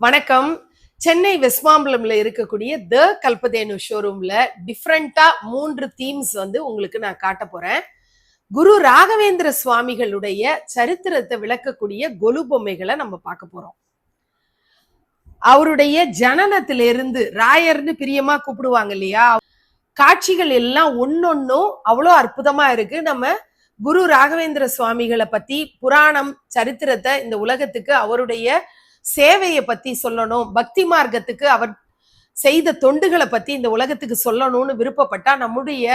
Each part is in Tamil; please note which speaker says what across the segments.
Speaker 1: வணக்கம். சென்னை வெஸ்மாம்பலம்ல இருக்கக்கூடிய த கல்பதேனு ஷோரூம்ல டிஃப்ரெண்டா 3 தீம்ஸ் உங்களுக்கு நான் காட்ட போறேன். குரு ராகவேந்திர சுவாமிகளுடைய சரித்திரத்தை விளக்கக்கூடிய கொலு பொம்மைகளை நம்ம பார்க்க போறோம். அவருடைய ஜனனத்திலிருந்து ராயர்னு பிரியமா கூப்பிடுவாங்க இல்லையா, காட்சிகள் எல்லாம் ஒன்னொன்னும் அவ்வளோ அற்புதமா இருக்கு. நம்ம குரு ராகவேந்திர சுவாமிகளை பத்தி புராணம் சரித்திரத்தை இந்த உலகத்துக்கு, அவருடைய சேவையை பத்தி சொல்லணும், பக்தி மார்க்கத்துக்கு அவர் செய்த தொண்டுகளை பத்தி இந்த உலகத்துக்கு சொல்லணும்னு விருப்பப்பட்டா நம்முடைய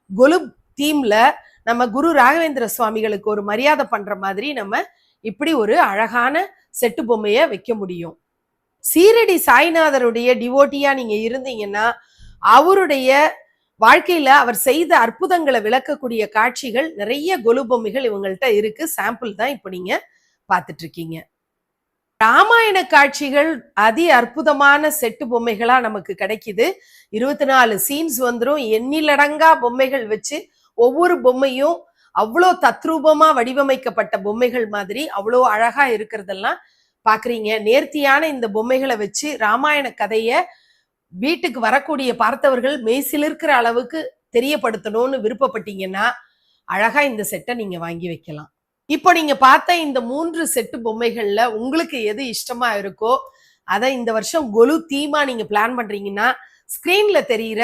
Speaker 1: கொலு தீம்ல நம்ம குரு ராகவேந்திர சுவாமிகளுக்கு ஒரு மரியாதை பண்ற மாதிரி நம்ம இப்படி ஒரு அழகான செட்டு பொம்மைய வைக்க முடியும். சீரடி சாய்நாதருடைய டிவோட்டியா நீங்க இருந்தீங்கன்னா அவருடைய வாழ்க்கையில அவர் செய்த அற்புதங்களை விளக்கக்கூடிய காட்சிகள் நிறைய கொலு பொம்மைகள் இவங்கள்ட்ட இருக்கு. சாம்பிள் தான் இப்ப நீங்க பார்த்துட்டு இருக்கீங்க. ராமாயண காட்சிகள் அதி அற்புதமான செட்டு பொம்மைகளா நமக்கு கிடைக்குது. 24 சீன்ஸ் வந்துடும். எண்ணிலடங்கா பொம்மைகள் வச்சு ஒவ்வொரு பொம்மையும் அவ்வளோ தத்ரூபமா வடிவமைக்கப்பட்ட பொம்மைகள் மாதிரி அவ்வளோ அழகா இருக்கிறதெல்லாம் பாக்குறீங்க. நேர்த்தியான இந்த பொம்மைகளை வச்சு ராமாயண கதைய வீட்டுக்கு வரக்கூடிய பார்த்தவர்கள் மெய்சிலிருக்கிற அளவுக்கு தெரியப்படுத்தணும்னு விருப்பப்பட்டீங்கன்னா அழகா இந்த செட்டை நீங்க வாங்கி வைக்கலாம். இப்போ நீங்க பார்த்த இந்த 3 செட்டு பொம்மைகள்ல உங்களுக்கு எது இஷ்டமா இருக்கோ அதை இந்த வருஷம் கொலு தீமா நீங்க பிளான் பண்றீங்கன்னா ஸ்கிரீன்ல தெரிகிற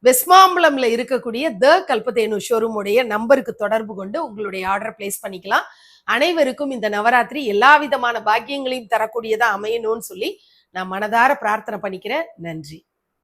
Speaker 1: வெஸ்மாம்பலம்ல இருக்கக்கூடிய த கல்பதேனு ஷோரூம் உடைய நம்பருக்கு தொடர்பு கொண்டு உங்களுடைய ஆர்டர் பிளேஸ் பண்ணிக்கலாம். அனைவருக்கும் இந்த நவராத்திரி எல்லா விதமான பாக்கியங்களையும் தரக்கூடியதா அமையணும்னு சொல்லி நான் மனதார பிரார்த்தனை பண்ணிக்கிறேன். நன்றி.